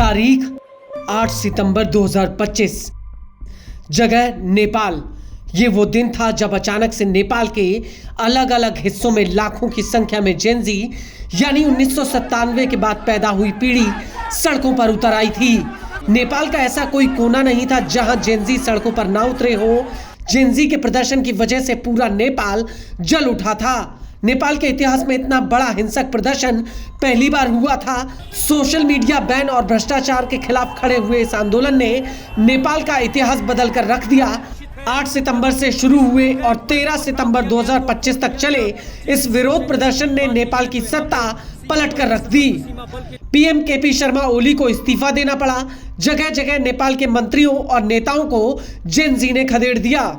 तारीख 8 सितंबर 2025। जगह नेपाल। ये वो दिन था जब अचानक से नेपाल के अलग अलग हिस्सों में लाखों की संख्या में जेनजी यानी 1997 के बाद पैदा हुई पीढ़ी सड़कों पर उतर आई थी। नेपाल का ऐसा कोई कोना नहीं था जहां जेनजी सड़कों पर ना उतरे हो। जेनजी के प्रदर्शन की वजह से पूरा नेपाल जल उठा था। नेपाल के इतिहास में इतना बड़ा हिंसक प्रदर्शन पहली बार हुआ था। सोशल मीडिया बैन और भ्रष्टाचार के खिलाफ खड़े हुए इस आंदोलन ने नेपाल का इतिहास बदल कर रख दिया। 8 सितंबर से शुरू हुए और 13 सितंबर 2025 तक चले इस विरोध प्रदर्शन ने नेपाल की सत्ता पलट कर रख दी। पीएम केपी शर्मा ओली को इस्तीफा देना पड़ा। जगह जगह नेपाल के मंत्रियों और नेताओं को जेनजी ने खदेड़ दिया।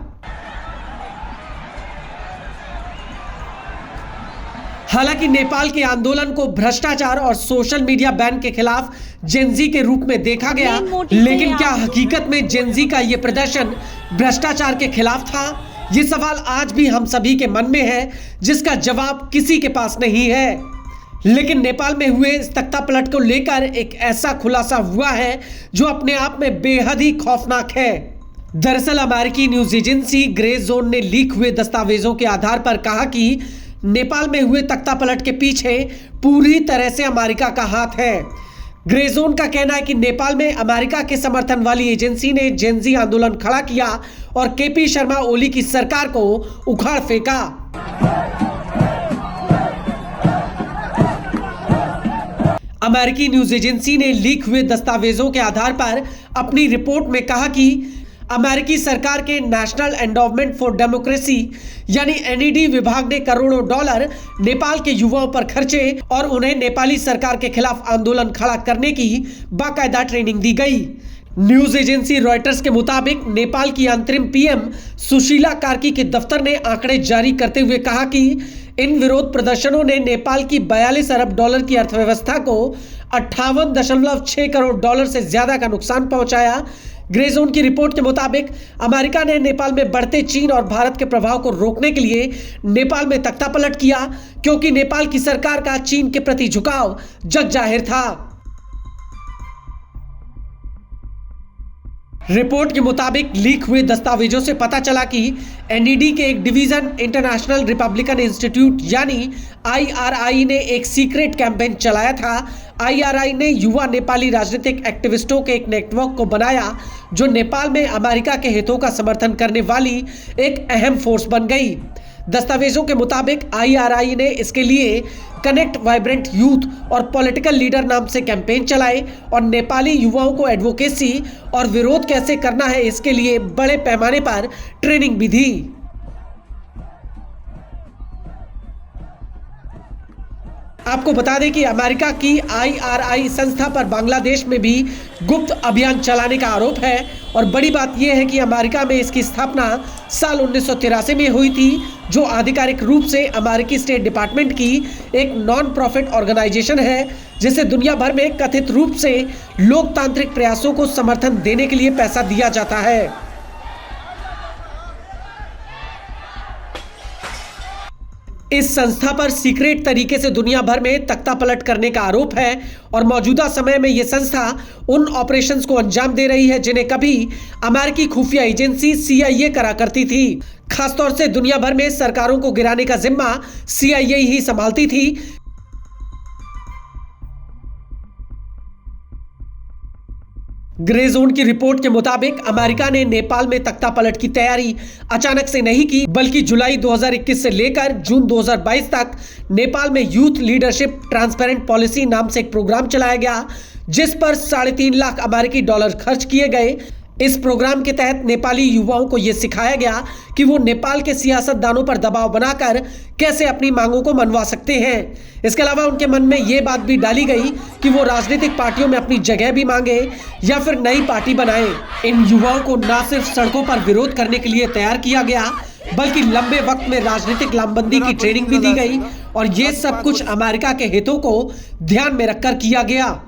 हालांकि नेपाल के आंदोलन को भ्रष्टाचार और सोशल मीडिया बैन के खिलाफ जेनजी के रूप में देखा गया, लेकिन क्या हकीकत में जेनजी का ये प्रदर्शन भ्रष्टाचार के खिलाफ था? ये सवाल आज भी हम सभी के मन में है, जिसका जवाब किसी के पास नहीं है। लेकिन नेपाल में हुए इस तख्ता पलट को लेकर एक ऐसा खुलासा हुआ है जो अपने आप में बेहद ही खौफनाक है। दरअसल अमेरिकी न्यूज एजेंसी ग्रे जोन ने लीक हुए दस्तावेजों के आधार पर कहा कि नेपाल में हुए तख्ता पलट के पीछे पूरी तरह से अमेरिका का हाथ है। ग्रे जोन का कहना है कि नेपाल में अमेरिका के समर्थन वाली एजेंसी ने जेनजी आंदोलन खड़ा किया और केपी शर्मा ओली की सरकार को उखाड़ फेंका। अमेरिकी न्यूज एजेंसी ने लीक हुए दस्तावेजों के आधार पर अपनी रिपोर्ट में कहा कि अमेरिकी सरकार के नेशनल एंडोवमेंट फॉर डेमोक्रेसी यानी एनईडी विभाग ने करोड़ों डॉलर नेपाल के युवाओं पर खर्चे और उन्हें नेपाली सरकार के खिलाफ आंदोलन खड़ा करने की बाकायदा ट्रेनिंग दी गई। न्यूज एजेंसी रॉयटर्स के मुताबिक नेपाल की अंतरिम पीएम सुशीला कार्की के दफ्तर ने आंकड़े जारी करते हुए कहा कि इन विरोध प्रदर्शनों ने नेपाल की 42 अरब डॉलर की अर्थव्यवस्था को 58.6 करोड़ डॉलर से ज्यादा का नुकसान पहुंचाया। ग्रे जोन की रिपोर्ट के मुताबिक अमेरिका ने नेपाल में बढ़ते चीन और भारत के प्रभाव को रोकने के लिए नेपाल में तख्ता पलट किया, क्योंकि नेपाल की सरकार का चीन के प्रति झुकाव जग जाहिर था। रिपोर्ट के मुताबिक लीक हुए दस्तावेजों से पता चला कि एनईडी के एक डिवीजन इंटरनेशनल रिपब्लिकन इंस्टीट्यूट यानी आईआरआई ने एक सीक्रेट कैंपेन चलाया था। आईआरआई ने युवा नेपाली राजनीतिक एक्टिविस्टों के एक नेटवर्क को बनाया जो नेपाल में अमेरिका के हितों का समर्थन करने वाली एक अहम फोर्स बन गई। दस्तावेजों के मुताबिक आईआरआई ने इसके लिए कनेक्ट वाइब्रेंट यूथ और पॉलिटिकल लीडर नाम से कैंपेन चलाए और नेपाली युवाओं को एडवोकेसी और विरोध कैसे करना है इसके लिए बड़े पैमाने पर ट्रेनिंग भी दी। आपको बता दें कि अमेरिका की आईआरआई संस्था पर बांग्लादेश में भी गुप्त अभियान चलाने का आरोप है और बड़ी बात यह है कि अमेरिका में इसकी स्थापना साल 1983 में हुई थी, जो आधिकारिक रूप से अमेरिकी स्टेट डिपार्टमेंट की एक नॉन प्रॉफिट ऑर्गेनाइजेशन है, जिसे दुनिया भर में कथित रूप से लोकतांत्रिक प्रयासों को समर्थन देने के लिए पैसा दिया जाता है। इस संस्था पर सीक्रेट तरीके से दुनिया भर में तख्ता पलट करने का आरोप है और मौजूदा समय में यह संस्था उन ऑपरेशंस को अंजाम दे रही है जिन्हें कभी अमेरिकी खुफिया एजेंसी CIA करा करती थी। खासतौर से दुनिया भर में सरकारों को गिराने का जिम्मा CIA ही संभालती थी। ग्रे जोन की रिपोर्ट के मुताबिक अमेरिका ने नेपाल में तख्ता पलट की तैयारी अचानक से नहीं की, बल्कि जुलाई 2021 से लेकर जून 2022 तक नेपाल में यूथ लीडरशिप ट्रांसपेरेंट पॉलिसी नाम से एक प्रोग्राम चलाया गया, जिस पर 3.5 लाख अमेरिकी डॉलर खर्च किए गए। इस प्रोग्राम के तहत नेपाली युवाओं को यह सिखाया गया कि वो नेपाल के सियासतदानों पर दबाव बनाकर कैसे अपनी मांगों को मनवा सकते हैं। इसके अलावा उनके मन में ये बात भी डाली गई कि वो राजनीतिक पार्टियों में अपनी जगह भी मांगे या फिर नई पार्टी बनाएं। इन युवाओं को न सिर्फ सड़कों पर विरोध करने के लिए तैयार किया गया, बल्कि लंबे वक्त में राजनीतिक लामबंदी की ट्रेनिंग भी दी गई और ये सब कुछ अमेरिका के हितों को ध्यान में रखकर किया गया।